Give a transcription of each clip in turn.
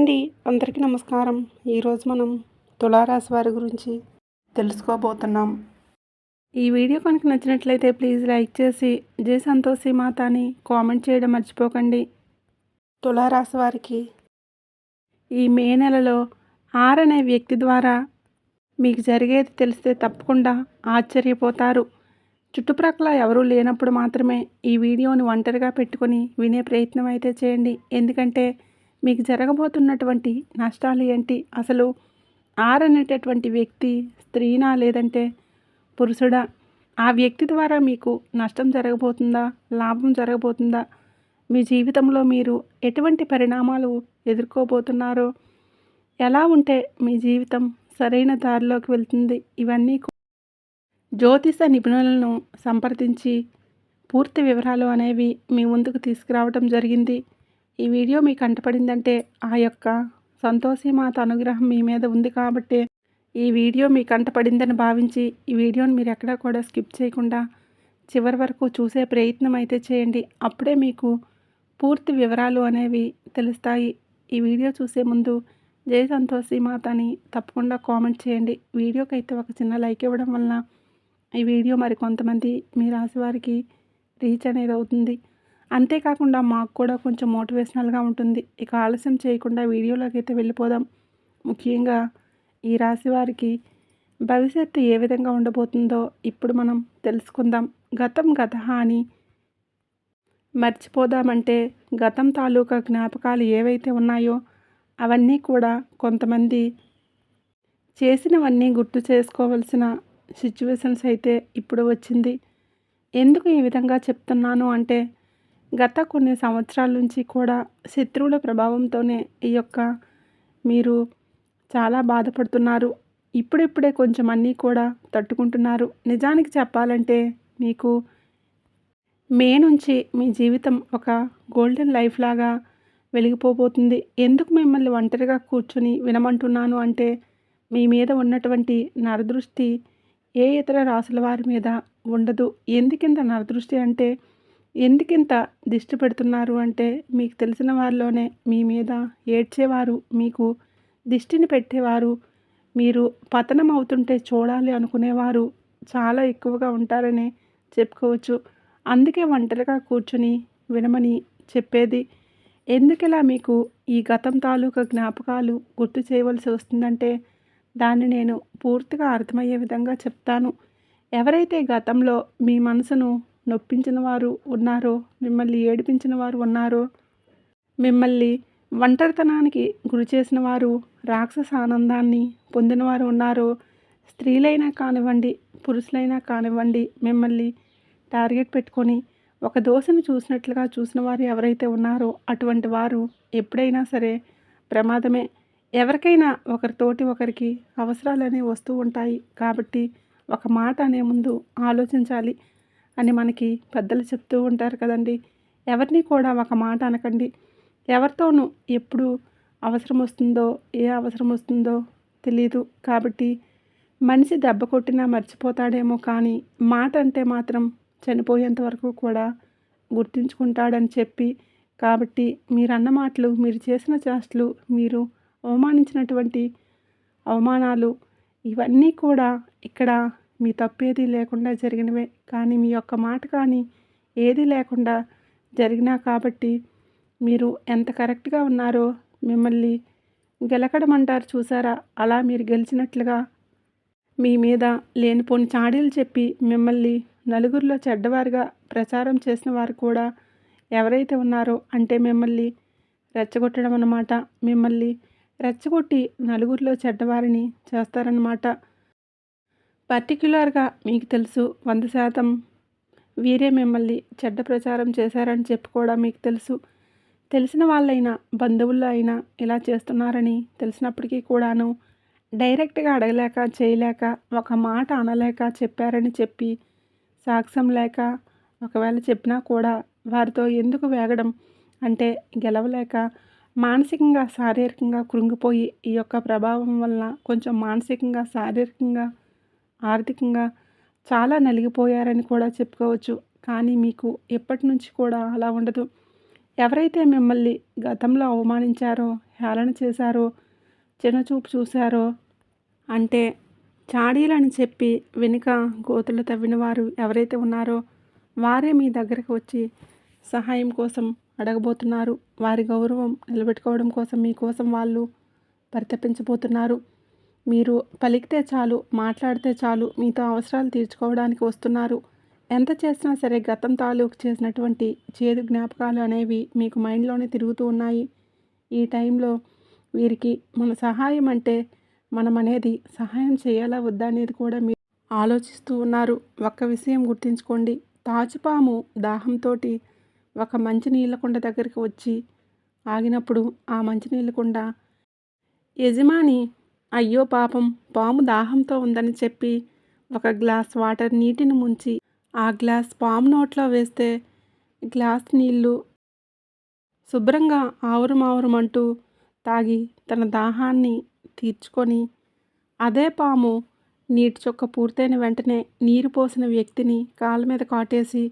Hi అండి. అందరికీ నమస్కారం. ఈరోజు మనం తులారాశి వారి గురించి తెలుసుకోబోతున్నాం. ఈ వీడియో కనుక నచ్చినట్లయితే ప్లీజ్ లైక్ చేసి జై సంతోషి మాత అని కామెంట్ చేయడం మర్చిపోకండి. తులారాశి వారికి ఈ మే నెలలో అనే వ్యక్తి ద్వారా మీకు జరిగేది తెలిస్తే తప్పకుండా ఆశ్చర్యపోతారు. చుట్టుప్రక్కల ఎవరూ లేనప్పుడు మాత్రమే ఈ వీడియోని ఒంటరిగా పెట్టుకొని వినే ప్రయత్నం అయితే చేయండి. ఎందుకంటే మీకు జరగబోతున్నటువంటి నష్టాలు ఏంటి, అసలు అనేటటువంటి వ్యక్తి స్త్రీనా లేదంటే పురుషుడా, ఆ వ్యక్తి ద్వారా మీకు నష్టం జరగబోతుందా, లాభం జరగబోతుందా, మీ జీవితంలో మీరు ఎటువంటి పరిణామాలు ఎదుర్కోబోతున్నారో, ఎలా ఉంటే మీ జీవితం సరైన దారిలోకి వెళ్తుంది, ఇవన్నీ జ్యోతిష నిపుణులను సంప్రదించి పూర్తి వివరాలు అనేవి మీ ముందుకు తీసుకురావడం జరిగింది. ఈ వీడియో మీకు కంటపడిందంటే ఆ యొక్క సంతోషిమాత అనుగ్రహం మీ మీద ఉంది కాబట్టి ఈ వీడియో మీకు కంటపడిందని భావించి ఈ వీడియోని మీరు ఎక్కడా కూడా స్కిప్ చేయకుండా చివరి వరకు చూసే ప్రయత్నం అయితే చేయండి. అప్పుడే మీకు పూర్తి వివరాలు అనేవి తెలుస్తాయి. ఈ వీడియో చూసే ముందు జై సంతోషిమాత అని తప్పకుండా కామెంట్ చేయండి. వీడియోకి అయితే ఒక చిన్న లైక్ ఇవ్వడం వలన ఈ వీడియో మరి కొంతమంది మీ రాశి వారికి రీచ్ అనేది అవుతుంది. అంతేకాకుండా మాకు కూడా కొంచెం మోటివేషనల్గా ఉంటుంది. ఇక ఆలస్యం చేయకుండా వీడియోలోకి అయితే వెళ్ళిపోదాం. ముఖ్యంగా ఈ రాశి వారికి భవిష్యత్తు ఏ విధంగా ఉండబోతుందో ఇప్పుడు మనం తెలుసుకుందాం. గతం గతః అని మర్చిపోదామంటే గతం తాలూకా జ్ఞాపకాలు ఏవైతే ఉన్నాయో అవన్నీ కూడా కొంతమంది చేసినవన్నీ గుర్తు చేసుకోవాల్సిన సిచ్యువేషన్స్ అయితే ఇప్పుడు వచ్చింది. ఎందుకు ఈ విధంగా చెప్తున్నాను అంటే గత కొన్ని సంవత్సరాల నుంచి కూడా శత్రువుల ప్రభావంతోనే ఈ యొక్క మీరు చాలా బాధపడుతున్నారు. ఇప్పుడిప్పుడే కొంచెం అన్నీ కూడా తట్టుకుంటున్నారు. నిజానికి చెప్పాలంటే మీకు మే నుంచి మీ జీవితం ఒక గోల్డెన్ లైఫ్ లాగా వెలిగిపోబోతుంది. ఎందుకు మిమ్మల్ని ఒంటరిగా కూర్చొని వినమంటున్నాను అంటే మీ మీద ఉన్నటువంటి నరదృష్టి ఏ ఇతర రాసుల వారి మీద ఉండదు. ఎందుకింత నరదృష్టి అంటే ఎందుకింత దిష్టి పెడుతున్నారు అంటే మీకు తెలిసిన వారిలోనే మీ మీద ఏడ్చేవారు, మీకు దిష్టిని పెట్టేవారు, మీరు పతనం అవుతుంటే చూడాలి అనుకునేవారు చాలా ఎక్కువగా ఉంటారని చెప్పుకోవచ్చు. అందుకే ఒంటరిగా కూర్చుని వినమని చెప్పేది. ఎందుకిలా మీకు ఈ గతం తాలూకా జ్ఞాపకాలు గుర్తు చేయవలసి వస్తుందంటే దాన్ని నేను పూర్తిగా అర్థమయ్యే విధంగా చెప్తాను. ఎవరైతే గతంలో మీ మనసును నొప్పించిన వారు ఉన్నారో, మిమ్మల్ని ఏడిపించిన వారు ఉన్నారో, మిమ్మల్ని ఒంటరితనానికి గురి చేసిన వారు, రాక్షస ఆనందాన్ని పొందిన వారు ఉన్నారో, స్త్రీలైనా కానివ్వండి, పురుషులైనా కానివ్వండి, మిమ్మల్ని టార్గెట్ పెట్టుకొని ఒక దోషను చూసినట్లుగా చూసిన వారు ఎవరైతే ఉన్నారో అటువంటి వారు ఎప్పుడైనా సరే ప్రమాదమే. ఎవరికైనా ఒకరితోటి ఒకరికి అవసరాలు అనేవి వస్తూ ఉంటాయి. కాబట్టి ఒక మాట అనే ముందు ఆలోచించాలి అని మనకి పెద్దలు చెప్తూ ఉంటారు కదండి. ఎవరిని కూడా ఒక మాట అనకండి. ఎవరితోనూ ఎప్పుడు అవసరం వస్తుందో, ఏ అవసరం వస్తుందో తెలీదు. కాబట్టి మనిషి దెబ్బ కొట్టినా మర్చిపోతాడేమో కానీ మాట అంటే మాత్రం చనిపోయేంత వరకు కూడా గుర్తుంచుకుంటాడని చెప్పి, కాబట్టి మీరన్న మాటలు, మీరు చేసిన చేష్టలు, మీరు అవమానించినటువంటి అవమానాలు ఇవన్నీ కూడా ఇక్కడ మీ తప్పేది లేకుండా జరిగినవే. కానీ మీ యొక్క మాట కానీ ఏది లేకుండా జరిగినా కాబట్టి మీరు ఎంత కరెక్ట్గా ఉన్నారో మిమ్మల్ని గెలకడం అంటారు చూసారా, అలా మీరు గెలిచినట్లుగా మీ మీద లేనిపోని చాడీలు చెప్పి మిమ్మల్ని నలుగురిలో చెడ్డవారుగా ప్రచారం చేసిన వారు కూడా ఎవరైతే ఉన్నారో అంటే మిమ్మల్ని రెచ్చగొట్టడం అన్నమాట. మిమ్మల్ని రెచ్చగొట్టి నలుగురిలో చెడ్డవారిని చేస్తారన్నమాట. పర్టిక్యులర్గా మీకు తెలుసు 100% వీరే మిమ్మల్ని చెడ్డ ప్రచారం చేశారని చెప్పి కూడా మీకు తెలుసు. తెలిసిన వాళ్ళైనా, బంధువుల్లో అయినా ఇలా చేస్తున్నారని తెలిసినప్పటికీ కూడాను డైరెక్ట్గా అడగలేక, చేయలేక, ఒక మాట అనలేక చెప్పారని చెప్పి సాక్ష్యం లేక, ఒకవేళ చెప్పినా కూడా వారితో ఎందుకు వేగడం అంటే గెలవలేక మానసికంగా, శారీరకంగా కృంగిపోయి ఈ యొక్క ప్రభావం వలన కొంచెం మానసికంగా, శారీరకంగా, ఆర్థికంగా చాలా నలిగిపోయారని కూడా చెప్పుకోవచ్చు. కానీ మీకు ఎప్పటి నుంచి కూడా అలా ఉండదు. ఎవరైతే మిమ్మల్ని గతంలో అవమానించారో, హేళన చేశారో, చిన్నచూపు చూశారో, అంటే చాడీలని చెప్పి వెనుక గోతులు తవ్విన వారు ఎవరైతే ఉన్నారో వారే మీ దగ్గరికి వచ్చి సహాయం కోసం అడగబోతున్నారు. వారి గౌరవం నిలబెట్టుకోవడం కోసం మీకోసం వాళ్ళు పరితపించబోతున్నారు. మీరు పలికితే చాలు, మాట్లాడితే చాలు మీతో అవసరాలు తీర్చుకోవడానికి వస్తున్నారు. ఎంత చేసినా సరే గతం తాలూకు చేసినటువంటి చేదు జ్ఞాపకాలు అనేవి మీకు మైండ్లోనే తిరుగుతూ ఉన్నాయి. ఈ టైంలో వీరికి మన సహాయం అంటే మనం అనేది సహాయం చేయాలా వద్దా అనేది కూడా మీరు ఆలోచిస్తూ ఉన్నారు. ఒక్క విషయం గుర్తుంచుకోండి, తాచుపాము దాహంతో ఒక మంచినీళ్ళ కుండ దగ్గరికి వచ్చి ఆగినప్పుడు ఆ మంచినీళ్ళ కుండ యజమాని అయ్యో పాపం పాము దాహంతో ఉందని చెప్పి ఒక గ్లాస్ వాటర్ నీటిని ముంచి ఆ గ్లాస్ పాము నోట్లో వేస్తే గ్లాస్ నీళ్ళు శుభ్రంగా ఆవురుమావురుమంటూ తాగి తన దాహాన్ని తీర్చుకొని, అదే పాము నీటి చుక్క పూర్తయిన వెంటనే నీరు పోసిన వ్యక్తిని కాళ్ళ మీద కాటేసి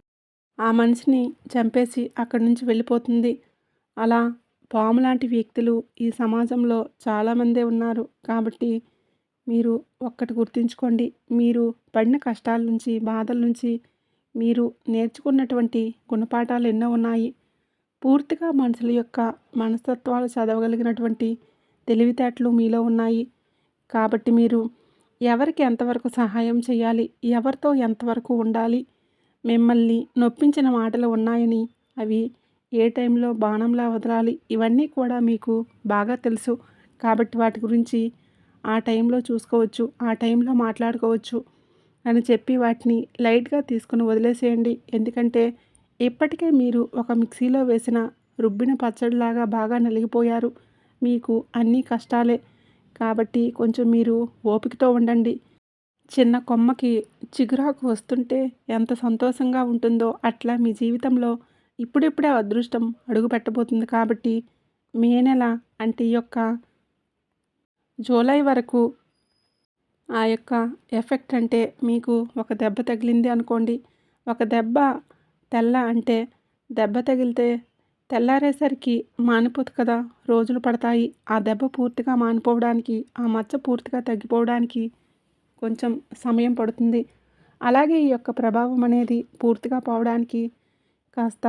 ఆ మనిషిని చంపేసి అక్కడి నుంచి వెళ్ళిపోతుంది. అలా పాము లాంటి వ్యక్తులు ఈ సమాజంలో చాలామందే ఉన్నారు. కాబట్టి మీరు ఒక్కటి గుర్తుంచుకోండి, మీరు పడిన కష్టాల నుంచి, బాధల నుంచి మీరు నేర్చుకున్నటువంటి గుణపాఠాలు ఎన్నో ఉన్నాయి. పూర్తిగా మనుషుల యొక్క మనస్తత్వాలు చదవగలిగినటువంటి తెలివితేటలు మీలో ఉన్నాయి. కాబట్టి మీరు ఎవరికి ఎంతవరకు సహాయం చేయాలి, ఎవరితో ఎంతవరకు ఉండాలి, మిమ్మల్ని నొప్పించిన మాటలు ఉన్నాయని అవి ఏ టైంలో బాణంలా వదలాలి, ఇవన్నీ కూడా మీకు బాగా తెలుసు. కాబట్టి వాటి గురించి ఆ టైంలో చూసుకోవచ్చు, ఆ టైంలో మాట్లాడుకోవచ్చు అని చెప్పి వాటిని లైట్గా తీసుకుని వదిలేసేయండి. ఎందుకంటే ఇప్పటికే మీరు ఒక మిక్సీలో వేసిన రుబ్బిన పచ్చడిలాగా బాగా నలిగిపోయారు. మీకు అన్నీ కష్టాలే. కాబట్టి కొంచెం మీరు ఓపికతో ఉండండి. చిన్న కొమ్మకి చిగురాకు వస్తుంటే ఎంత సంతోషంగా ఉంటుందో అట్లా మీ జీవితంలో ఇప్పుడిప్పుడే అదృష్టం అడుగు పెట్టబోతుంది. కాబట్టి మే నెల అంటే ఈ యొక్క జూలై వరకు ఆ యొక్క ఎఫెక్ట్ అంటే మీకు ఒక దెబ్బ తగిలింది అనుకోండి. ఒక దెబ్బ తెల్ల అంటే దెబ్బ తగిలితే తెల్లారేసరికి మానిపోదు కదా, రోజులు పడతాయి. ఆ దెబ్బ పూర్తిగా మానిపోవడానికి, ఆ మచ్చ పూర్తిగా తగ్గిపోవడానికి కొంచెం సమయం పడుతుంది. అలాగే ఈ యొక్క ప్రభావం అనేది పూర్తిగా పోవడానికి కాస్త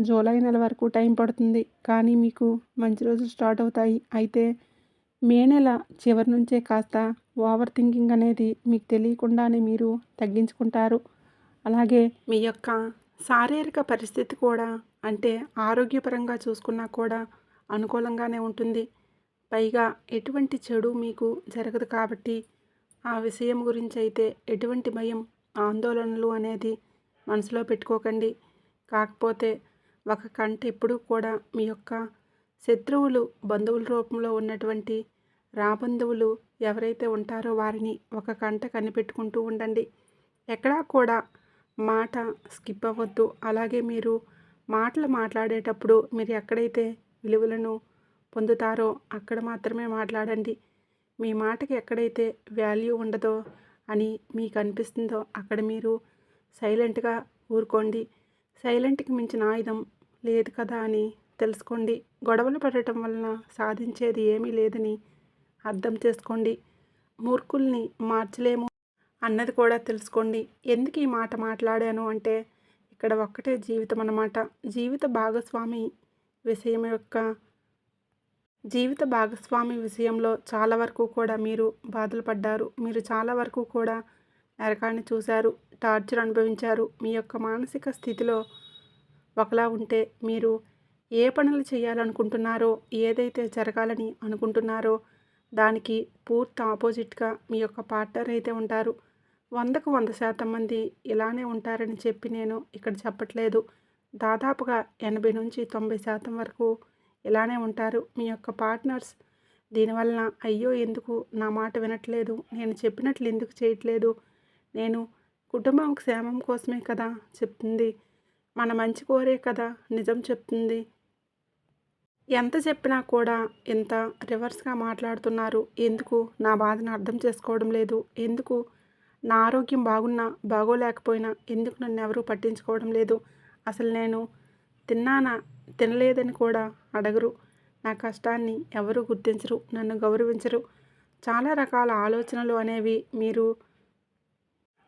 జూలై నెల వరకు టైం పడుతుంది. కానీ మీకు మంచి రోజులు స్టార్ట్ అవుతాయి. అయితే మే నెల చివరి నుంచే కాస్త ఓవర్ థింకింగ్ అనేది మీకు తెలియకుండానే మీరు తగ్గించుకుంటారు. అలాగే మీ యొక్క శారీరక పరిస్థితి కూడా, అంటే ఆరోగ్యపరంగా చూసుకున్నా కూడా అనుకూలంగానే ఉంటుంది. పైగా ఎటువంటి చెడు మీకు జరగదు. కాబట్టి ఆ విషయం గురించి అయితే ఎటువంటి భయం, ఆందోళనలు అనేది మనసులో పెట్టుకోకండి. కాకపోతే ఒక కంట ఎప్పుడూ కూడా మీ యొక్క శత్రువులు, బంధువుల రూపంలో ఉన్నటువంటి రాబంధువులు ఎవరైతే ఉంటారో వారిని ఒక కంట కనిపెట్టుకుంటూ ఉండండి. ఎక్కడా కూడా మాట స్కిప్ అవ్వద్దు. అలాగే మీరు మాటలు మాట్లాడేటప్పుడు మీరు ఎక్కడైతే విలువలను పొందుతారో అక్కడ మాత్రమే మాట్లాడండి. మీ మాటకి ఎక్కడైతే వాల్యూ ఉండదో అని మీకు అనిపిస్తుందో అక్కడ మీరు సైలెంట్గా ఊరుకోండి. సైలెంట్కి మించిన ఆయుధం లేదు కదా అని తెలుసుకోండి. గొడవలు పడటం వలన సాధించేది ఏమీ లేదని అర్థం చేసుకోండి. మూర్ఖుల్ని మార్చలేము అన్నది కూడా తెలుసుకోండి. ఎందుకు ఈ మాట మాట్లాడాను అంటే ఇక్కడ ఒక్కటే జీవితం అన్నమాట. జీవిత భాగస్వామి విషయంలో చాలా వరకు కూడా మీరు బాధలు పడ్డారు. మీరు చాలా వరకు కూడా నరకాన్ని చూశారు, టార్చర్ అనుభవించారు. మీ యొక్క మానసిక స్థితిలో ఒకలా ఉంటే మీరు ఏ పనులు చేయాలనుకుంటున్నారో, ఏదైతే జరగాలని అనుకుంటున్నారో దానికి పూర్తి ఆపోజిట్గా మీ యొక్క పార్ట్నర్ అయితే ఉంటారు. 100కు 100% మంది ఇలానే ఉంటారని చెప్పి నేను ఇక్కడ చెప్పట్లేదు. దాదాపుగా 80 నుంచి 90% వరకు ఇలానే ఉంటారు మీ యొక్క పార్ట్నర్స్. దీనివలన అయ్యో ఎందుకు నా మాట వినట్లేదు, నేను చెప్పినట్లు ఎందుకు చేయట్లేదు, నేను కుటుంబం క్షేమం కోసమే కదా చెప్తుంది, మన మంచి కోరే కదా నిజం చెప్తుంది, ఎంత చెప్పినా కూడా ఇంత రివర్స్గా మాట్లాడుతున్నారు, ఎందుకు నా బాధను అర్థం చేసుకోవడం లేదు, ఎందుకు నా ఆరోగ్యం బాగున్నా బాగోలేకపోయినా ఎందుకు నన్ను ఎవరూ పట్టించుకోవడం లేదు, అసలు నేను తిన్నానా తినలేదని కూడా అడగరు. నా కష్టాన్ని ఎవరు గుర్తించరు, నన్ను గౌరవించరు. చాలా రకాల ఆలోచనలు అనేవి మీరు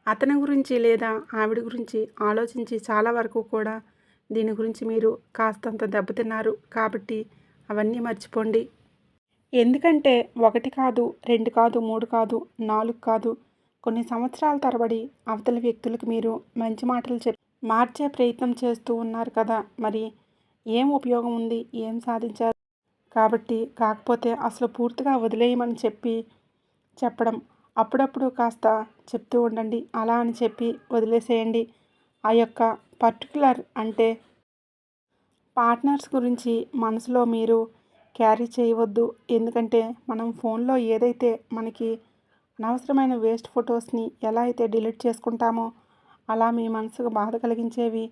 అతని గురించి లేదా ఆవిడ గురించి ఆలోచించి చాలా వరకు కూడా దీని గురించి మీరు కాస్తంత దెబ్బతిన్నారు. కాబట్టి అవన్నీ మర్చిపోండి. ఎందుకంటే 1 కాదు, 2 కాదు, 3 కాదు, 4 కాదు, కొన్ని సంవత్సరాల తరబడి అవతలి వ్యక్తులకు మీరు మంచి మాటలు చెప్పి మార్చే ప్రయత్నం చేస్తూ ఉన్నారు కదా! మరి ఏం ఉపయోగం ఉంది? ఏం సాధించారు? కాబట్టి కాకపోతే అసలు పూర్తిగా వదిలేయమని చెప్పడం. అప్పుడప్పుడు కాస్త చెప్తూ ఉండండి. అలా అని చెప్పి వదిలేసేయండి. ఆ యొక్క పర్టిక్యులర్ అంటే పార్ట్నర్స్ గురించి మనసులో మీరు క్యారీ చేయవద్దు. ఎందుకంటే మనం ఫోన్లో ఏదైతే మనకి అనవసరమైన వేస్ట్ ఫొటోస్ని ఎలా అయితే డిలీట్ చేసుకుంటామో అలా మీ మనసుకు బాధ కలిగించేవి,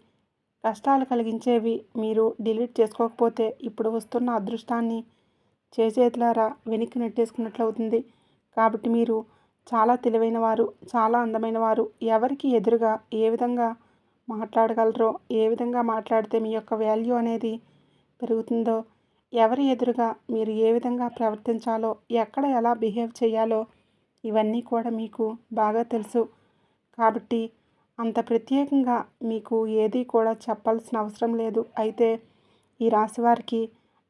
కష్టాలు కలిగించేవి మీరు డిలీట్ చేసుకోకపోతే ఇప్పుడు వస్తున్న అదృష్టాన్ని చేజేతులారా వెనక్కి నెట్టేసుకున్నట్లు అవుతుంది. కాబట్టి మీరు చాలా తెలివైన వారు, చాలా అందమైన వారు. ఎవరికి ఎదురుగా ఏ విధంగా మాట్లాడగలరో, ఏ విధంగా మాట్లాడితే మీ యొక్క వాల్యూ అనేది పెరుగుతుందో, ఎవరి ఎదురుగా మీరు ఏ విధంగా ప్రవర్తించాలో, ఎక్కడ ఎలా బిహేవ్ చేయాలో ఇవన్నీ కూడా మీకు బాగా తెలుసు. కాబట్టి అంత ప్రత్యేకంగా మీకు ఏది కూడా చెప్పాల్సిన అవసరం లేదు. అయితే ఈ రాశి వారికి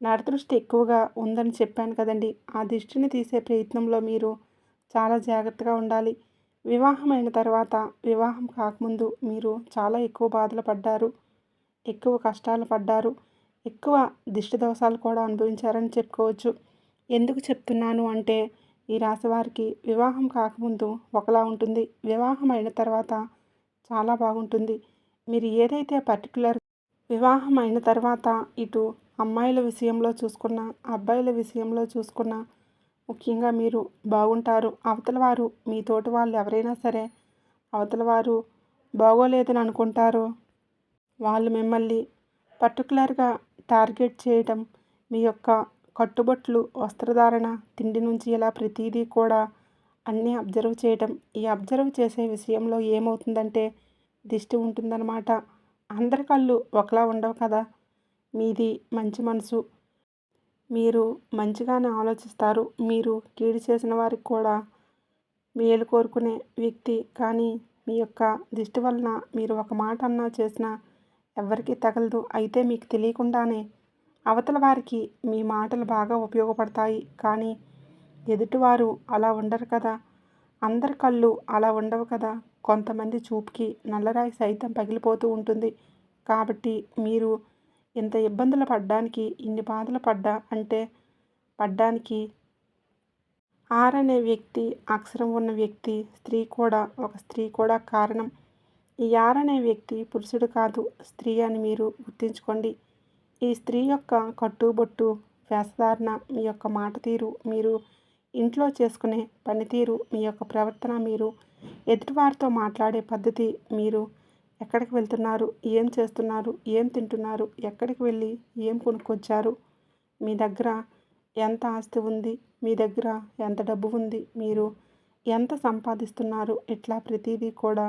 నరదృష్టి ఎక్కువగా ఉందని చెప్పాను కదండి. ఆ దిష్టిని తీసే ప్రయత్నంలో మీరు చాలా జాగ్రత్తగా ఉండాలి. వివాహమైన తర్వాత, వివాహం కాకముందు మీరు చాలా ఎక్కువ బాధలు పడ్డారు, ఎక్కువ కష్టాలు పడ్డారు, ఎక్కువ దిష్టి దోషాలు కూడా అనుభవించారని చెప్పుకోవచ్చు. ఎందుకు చెప్తున్నాను అంటే ఈ రాశి వారికి వివాహం కాకముందు ఒకలా ఉంటుంది, వివాహం అయిన తర్వాత చాలా బాగుంటుంది. మీరు ఏదైతే పర్టికులర్ వివాహం అయిన తర్వాత ఇటు అమ్మాయిల విషయంలో చూసుకున్న, అబ్బాయిల విషయంలో చూసుకున్న ముఖ్యంగా మీరు బాగుంటారు. అవతల వారు మీ తోటి వాళ్ళు ఎవరైనా సరే అవతల వారు బాగోలేదని అనుకుంటారో వాళ్ళు మిమ్మల్ని పర్టికులర్గా టార్గెట్ చేయటం, మీ యొక్క కట్టుబట్లు, వస్త్రధారణ, తిండి నుంచి ఇలా ప్రతిదీ కూడా అన్నీ అబ్జర్వ్ చేయటం. ఈ అబ్జర్వ్ చేసే విషయంలో ఏమవుతుందంటే దిష్టి ఉంటుందన్నమాట. అందరి కళ్ళు ఒకలా ఉండవు కదా! మీది మంచి మనసు, మీరు మంచిగానే ఆలోచిస్తారు. మీరు కీడు చేసిన వారికి కూడా మేలు కోరుకునే వ్యక్తి. కానీ మీ యొక్క దిష్టి వలన మీరు ఒక మాట అన్నా చేసినా ఎవ్వరికీ తగలదు. అయితే మీకు తెలియకుండానే అవతల వారికి మీ మాటలు బాగా ఉపయోగపడతాయి. కానీ ఎదుటివారు అలా ఉండరు కదా! అందరి కళ్ళు అలా ఉండవు కదా! కొంతమంది చూపుకి నల్లరాయి సైతం పగిలిపోతూ ఉంటుంది. కాబట్టి మీరు ఇంత ఇబ్బందులు పడ్డానికి, ఇన్ని బాధలు పడ్డానికి ఆర్ అనే వ్యక్తి, అక్షరం ఉన్న వ్యక్తి, ఒక స్త్రీ కూడా కారణం. ఈ ఆర్ అనే వ్యక్తి పురుషుడు కాదు, స్త్రీ అని మీరు గుర్తుంచుకోండి. ఈ స్త్రీ యొక్క కట్టుబొట్టు, వేషధారణ, మీ యొక్క మాట తీరు, మీరు ఇంట్లో చేసుకునే పనితీరు, మీ యొక్క ప్రవర్తన, మీరు ఎదుటివారితో మాట్లాడే పద్ధతి, మీరు ఎక్కడికి వెళ్తున్నారు, ఏం చేస్తున్నారు, ఏం తింటున్నారు, ఎక్కడికి వెళ్ళి ఏం కొనుక్కొచ్చారు, మీ దగ్గర ఎంత ఆస్తి ఉంది, మీ దగ్గర ఎంత డబ్బు ఉంది, మీరు ఎంత సంపాదిస్తున్నారు, ఇట్లా ప్రతిదీ కూడా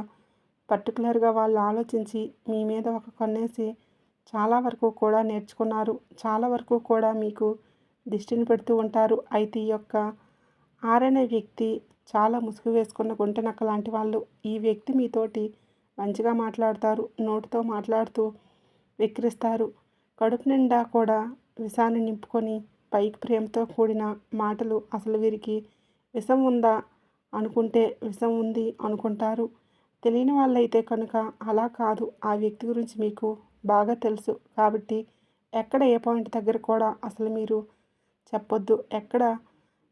పర్టికులర్గా వాళ్ళు ఆలోచించి మీ మీద ఒక కన్నేసి చాలా వరకు కూడా నేర్చుకున్నారు. చాలా వరకు కూడా మీకు దిష్టిని పెడుతూ ఉంటారు. అయితే ఈ యొక్క ఆర్ అనే వ్యక్తి చాలా ముసుగు వేసుకున్న గుంటనక్క లాంటి వాళ్ళు. ఈ వ్యక్తి మీతోటి మంచిగా మాట్లాడతారు, నోటితో మాట్లాడుతూ వెక్కిరిస్తారు. కడుపు నిండా కూడా విషాన్ని నింపుకొని పైకి ప్రేమతో కూడిన మాటలు. అసలు వీరికి విషం ఉందా అనుకుంటే విషం ఉంది అనుకుంటారు. తెలియని వాళ్ళైతే కనుక అలా కాదు. ఆ వ్యక్తి గురించి మీకు బాగా తెలుసు. కాబట్టి ఎక్కడ ఏ పాయింట్ దగ్గర కూడా అసలు మీరు చెప్పొద్దు. ఎక్కడ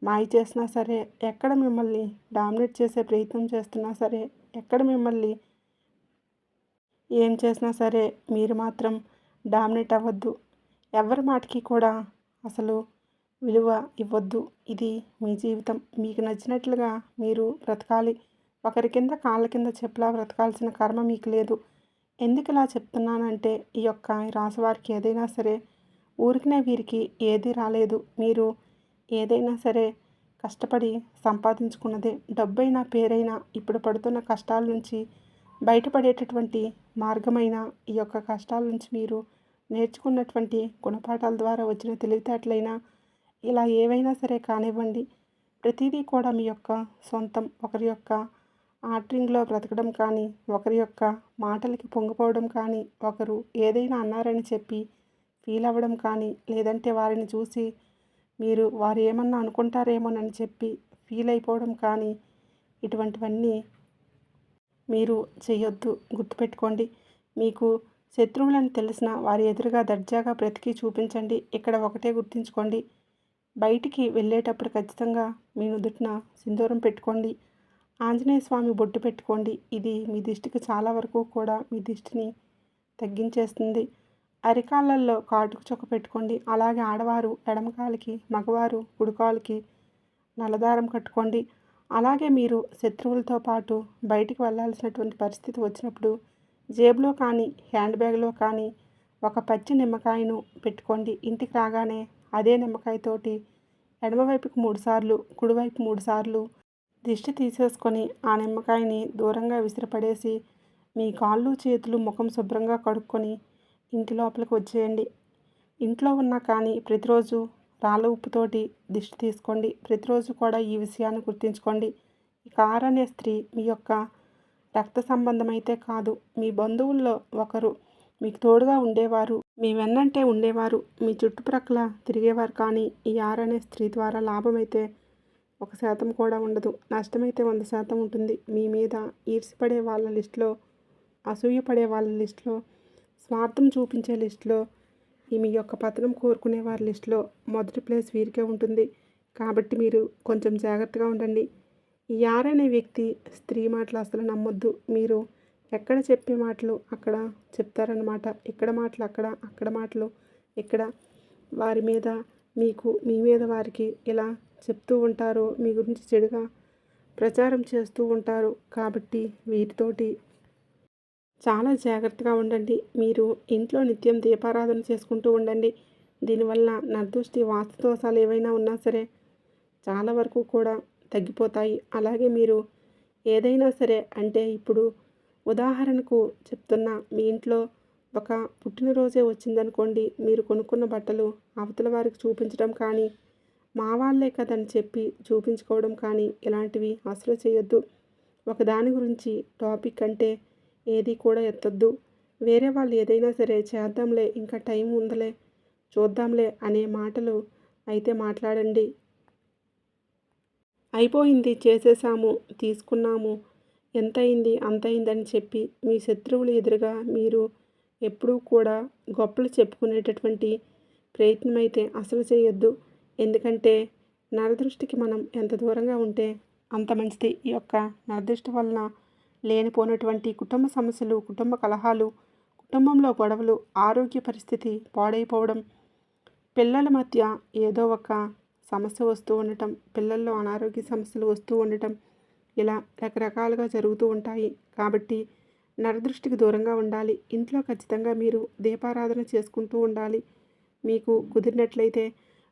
మాయ చేసినా సరే, ఎక్కడ మిమ్మల్ని డామినేట్ చేసే ప్రయత్నం చేస్తున్నా సరే, ఎక్కడ మిమ్మల్ని ఏం చేసినా సరే మీరు మాత్రం డామినేట్ అవ్వద్దు. ఎవరి మాటకి కూడా అసలు విలువ ఇవ్వద్దు. ఇది మీ జీవితం. మీకు నచ్చినట్లుగా మీరు బ్రతకాలి. ఒకరి కింద కాళ్ళ కింద చెప్పులా బ్రతకాల్సిన కర్మ మీకు లేదు. ఎందుకు ఇలా చెప్తున్నానంటే ఈ యొక్క రాశి వారికి ఏదైనా సరే ఊరికనే వీరికి ఏదీ రాలేదు. మీరు ఏదైనా సరే కష్టపడి సంపాదించుకున్నదే. డబ్బైనా, పేరైనా ఇప్పుడు పడుతున్న కష్టాల నుంచి బయటపడేటటువంటి మార్గమైన ఈ యొక్క కష్టాల నుంచి మీరు నేర్చుకున్నటువంటి గుణపాఠాల ద్వారా వచ్చిన తెలివితేటలైనా ఇలా ఏవైనా సరే కానివ్వండి, ప్రతిదీ కూడా మీ యొక్క సొంతం. ఒకరి యొక్క ఆర్డరింగ్లో బ్రతకడం కానీ, ఒకరి యొక్క మాటలకి పొంగిపోవడం కానీ, ఒకరు ఏదైనా అన్నారని చెప్పి ఫీల్ అవ్వడం కానీ, లేదంటే వారిని చూసి మీరు వారు ఏమన్నా అనుకుంటారేమోనని చెప్పి ఫీల్ అయిపోవడం కానీ, ఇటువంటివన్నీ మీరు చేయొద్దు. గుర్తుపెట్టుకోండి. మీకు శత్రువులని తెలిసిన వారి ఎదురుగా దర్జాగా బ్రతికి చూపించండి. ఇక్కడ ఒకటే గుర్తుంచుకోండి, బయటికి వెళ్ళేటప్పుడు ఖచ్చితంగా మీ నుదుటిన సింధూరం పెట్టుకోండి. ఆంజనేయ స్వామి బొట్టు పెట్టుకోండి. ఇది మీ దిష్టికి చాలా వరకు కూడా మీ దిష్టిని తగ్గించేస్తుంది. అరికాళ్ళల్లో కాటుకు చొక్క పెట్టుకోండి. అలాగే ఆడవారు ఎడమకాలికి, మగవారు కుడికాలుకి నల్లదారం కట్టుకోండి. అలాగే మీరు శత్రువులతో పాటు బయటికి వెళ్ళాల్సినటువంటి పరిస్థితి వచ్చినప్పుడు జేబులో కానీ, హ్యాండ్ బ్యాగ్లో కానీ ఒక పచ్చి నిమ్మకాయను పెట్టుకోండి. ఇంటికి రాగానే అదే నిమ్మకాయతోటి ఎడమవైపుకు 3 సార్లు, కుడివైపు 3 సార్లు దిష్టి తీసేసుకొని ఆ నిమ్మకాయని దూరంగా విసిరిపడేసి మీ కాళ్ళు, చేతులు, ముఖం శుభ్రంగా కడుక్కొని ఇంటి లోపలికి వచ్చేయండి. ఇంట్లో ఉన్నా కానీ ప్రతిరోజు రాళ్ళ ఉప్పుతోటి దిష్టి తీసుకోండి. ప్రతిరోజు కూడా ఈ విషయాన్ని గుర్తుంచుకోండి. ఈ కార్ అనే స్త్రీ మీ యొక్క రక్త సంబంధం అయితే కాదు, మీ బంధువుల్లో ఒకరు. మీకు తోడుగా ఉండేవారు, మీ వెన్నంటే ఉండేవారు, మీ చుట్టుప్రక్కల తిరిగేవారు. కానీ ఈ ఆర్ అనే స్త్రీ ద్వారా లాభం అయితే 1% కూడా ఉండదు. నష్టమైతే 100% ఉంటుంది. మీ మీద ఈర్ష్యపడే వాళ్ళ లిస్టులో, అసూయపడే వాళ్ళ లిస్టులో, స్వార్థం చూపించే లిస్టులో, మీ యొక్క పతనం కోరుకునే వారి లిస్టులో మొదటి ప్లేస్ వీరికే ఉంటుంది. కాబట్టి మీరు కొంచెం జాగ్రత్తగా ఉండండి. ఈ ఆర్ అనే వ్యక్తి స్త్రీ మాటలు అసలు నమ్మొద్దు. మీరు ఎక్కడ చెప్పే మాటలు అక్కడ చెప్తారన్నమాట. ఇక్కడ మాటలు అక్కడ, అక్కడ మాటలు ఇక్కడ. వారి మీద మీకు, మీ మీద వారికి ఇలా చెప్తూ ఉంటారు. మీ గురించి చెడుగా ప్రచారం చేస్తూ ఉంటారు. కాబట్టి వీటితోటి చాలా జాగ్రత్తగా ఉండండి. మీరు ఇంట్లో నిత్యం దీపారాధన చేసుకుంటూ ఉండండి. దీనివల్ల నరదృష్టి, వాస్తు దోషాలు ఏవైనా ఉన్నా సరే చాలా వరకు కూడా తగ్గిపోతాయి. అలాగే మీరు ఏదైనా సరే, అంటే ఇప్పుడు ఉదాహరణకు చెప్తున్నా, మీ ఇంట్లో ఒక పుట్టినరోజే వచ్చిందనుకోండి, మీరు కొనుక్కున్న బట్టలు అవతల వారికి చూపించడం కానీ, మా వాళ్ళే కదని చెప్పి చూపించుకోవడం కానీ ఇలాంటివి అసలు చేయొద్దు. ఒకదాని గురించి టాపిక్ అంటే ఏది కూడా ఎత్తొద్దు. వేరే వాళ్ళు ఏదైనా సరే చేద్దాంలే, ఇంకా టైం ఉందలే, చూద్దాంలే అనే మాటలు అయితే మాట్లాడండి. అయిపోయింది, చేసేసాము, తీసుకున్నాము, ఎంత అయింది అంత అయిందని చెప్పి మీ శత్రువులు ఎదురుగా మీరు ఎప్పుడూ కూడా గొప్పలు చెప్పుకునేటటువంటి ప్రయత్నం అయితే అసలు చేయొద్దు. ఎందుకంటే నరదృష్టికి మనం ఎంత దూరంగా ఉంటే అంత మంచిది. ఈ యొక్క నరదృష్టి వలన లేనిపోయినటువంటి కుటుంబ సమస్యలు, కుటుంబ కలహాలు, కుటుంబంలో గొడవలు, ఆరోగ్య పరిస్థితి పాడైపోవడం, పిల్లల మధ్య ఏదో ఒక సమస్య వస్తూ ఉండటం, పిల్లల్లో అనారోగ్య సమస్యలు వస్తూ ఉండటం, ఇలా రకరకాలుగా జరుగుతూ ఉంటాయి. కాబట్టి నరదృష్టికి దూరంగా ఉండాలి. ఇంట్లో ఖచ్చితంగా మీరు దీపారాధన చేసుకుంటూ ఉండాలి. మీకు కుదిరినట్లయితే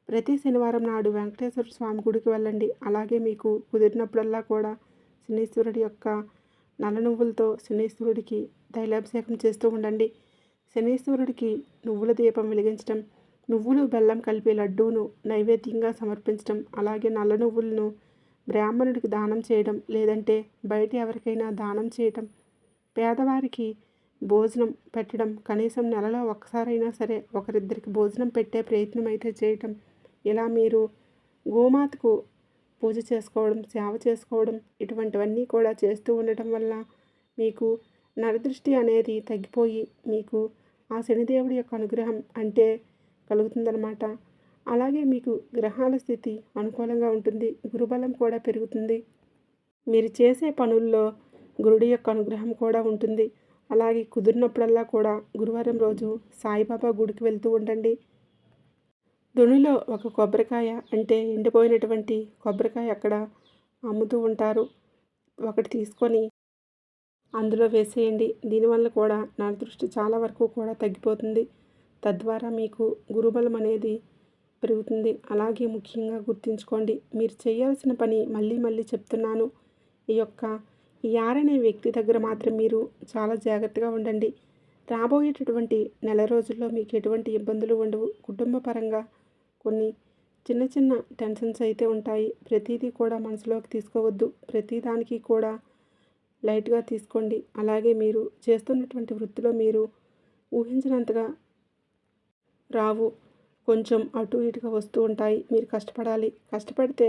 ప్రతి శనివారం నాడు వెంకటేశ్వర స్వామి గుడికి వెళ్ళండి. అలాగే మీకు కుదిరినప్పుడల్లా కూడా శనీశ్వరుడి యొక్క నల్ల నువ్వులతో శనీశ్వరుడికి తైలాభిషేకం చేస్తూ ఉండండి. శనీశ్వరుడికి నువ్వుల దీపం వెలిగించడం, నువ్వులు బెల్లం కలిపి లడ్డూను నైవేద్యంగా సమర్పించడం, అలాగే నల్ల నువ్వులను బ్రాహ్మణుడికి దానం చేయడం, లేదంటే బయట ఎవరికైనా దానం చేయటం, పేదవారికి భోజనం పెట్టడం, కనీసం నెలలో ఒక్కసారైనా సరే ఒకరిద్దరికి భోజనం పెట్టే ప్రయత్నం అయితే చేయటం, ఇలా మీరు గోమాతకు పూజ చేసుకోవడం, సేవ చేసుకోవడం, ఇటువంటివన్నీ కూడా చేస్తూ ఉండటం వల్ల మీకు నరదృష్టి అనేది తగ్గిపోయి మీకు ఆ శనిదేవుడి యొక్క అనుగ్రహం అంటే కలుగుతుందన్నమాట. అలాగే మీకు గ్రహాల స్థితి అనుకూలంగా ఉంటుంది. గురుబలం కూడా పెరుగుతుంది. మీరు చేసే పనుల్లో గురుడి యొక్క అనుగ్రహం కూడా ఉంటుంది. అలాగే కుదిరినప్పుడల్లా కూడా గురువారం రోజు సాయిబాబా గుడికి వెళ్తూ ఉండండి. దునిలో ఒక కొబ్బరికాయ, అంటే ఎండిపోయినటువంటి కొబ్బరికాయ అక్కడ అమ్ముతూ ఉంటారు, ఒకటి తీసుకొని అందులో వేసేయండి. దీనివల్ల కూడా నరదృష్టి చాలా వరకు కూడా తగ్గిపోతుంది. తద్వారా మీకు గురుబలం అనేది పెరుగుతుంది. అలాగే ముఖ్యంగా గుర్తుంచుకోండి, మీరు చేయాల్సిన పని మళ్ళీ మళ్ళీ చెప్తున్నాను, ఈ ఆర్ అనే వ్యక్తి దగ్గర మాత్రం మీరు చాలా జాగ్రత్తగా ఉండండి. రాబోయేటటువంటి నెల రోజుల్లో మీకు ఎటువంటి ఇబ్బందులు ఉండవు. కుటుంబ పరంగా కొన్ని చిన్న చిన్న టెన్షన్స్ అయితే ఉంటాయి. ప్రతీదీ కూడా మనసులోకి తీసుకోవద్దు. ప్రతిదానికి కూడా లైట్గా తీసుకోండి. అలాగే మీరు చేస్తున్నటువంటి వృత్తిలో మీరు ఊహించినంతగా రావు. కొంచెం అటు ఇటుగా వస్తూ ఉంటాయి. మీరు కష్టపడాలి. కష్టపడితే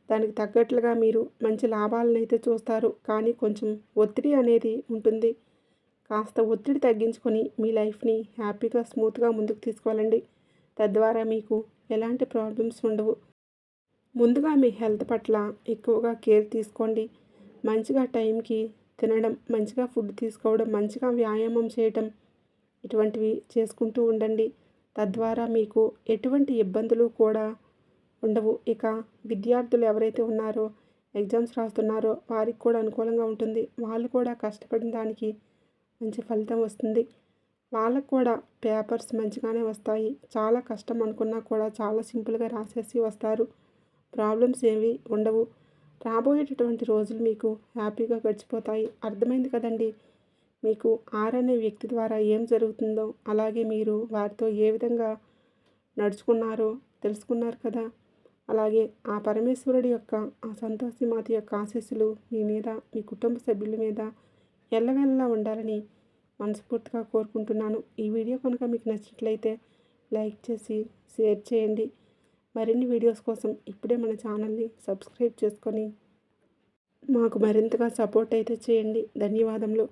దానికి తగ్గట్లుగా మీరు మంచి లాభాలనైతే చూస్తారు. కానీ కొంచెం ఒత్తిడి అనేది ఉంటుంది. కాస్త ఒత్తిడి తగ్గించుకొని మీ లైఫ్ని హ్యాపీగా స్మూత్గా ముందుకు తీసుకువెళ్ళండి. తద్వారా మీకు ఎలాంటి ప్రాబ్లమ్స్ ఉండవు. ముందుగా మీ హెల్త్ పట్ల ఎక్కువగా కేర్ తీసుకోండి. మంచిగా టైంకి తినడం, మంచిగా ఫుడ్ తీసుకోవడం, మంచిగా వ్యాయామం చేయటం ఇటువంటివి చేసుకుంటూ ఉండండి. తద్వారా మీకు ఎటువంటి ఇబ్బందులు కూడా ఉండవు. ఇక విద్యార్థులు ఎవరైతే ఉన్నారో ఎగ్జామ్స్ రాస్తున్నారో వారికి కూడా అనుకూలంగా ఉంటుంది. వాళ్ళు కూడా కష్టపడిన దానికి మంచి ఫలితం వస్తుంది. వాళ్ళకు కూడా పేపర్స్ మంచిగానే వస్తాయి. చాలా కష్టం అనుకున్నా కూడా చాలా సింపుల్గా రాసేసి వస్తారు. ప్రాబ్లమ్స్ ఏవి ఉండవు. రాబోయేటటువంటి రోజులు మీకు హ్యాపీగా గడిచిపోతాయి. అర్థమైంది కదండి. మీకు అనే వ్యక్తి ద్వారా ఏం జరుగుతుందో, అలాగే మీరు వారితో ఏ విధంగా నడుచుకున్నారో తెలుసుకున్నారు కదా. అలాగే ఆ పరమేశ్వరుడి యొక్క, ఆ సంతోషి మాత యొక్క ఆశీస్సులు మీ మీద, మీ కుటుంబ సభ్యుల మీద ఎల్లవెల్లా ఉండాలని మనస్ఫూర్తిగా కోరుకుంటున్నాను. ఈ వీడియో కనుక మీకు నచ్చినట్లయితే లైక్ చేసి షేర్ చేయండి. మరిన్ని వీడియోస్ కోసం ఇప్పుడే మన ఛానల్ని సబ్స్క్రైబ్ చేసుకొని మాకు మరింతగా సపోర్ట్ అయితే చేయండి. ధన్యవాదములు.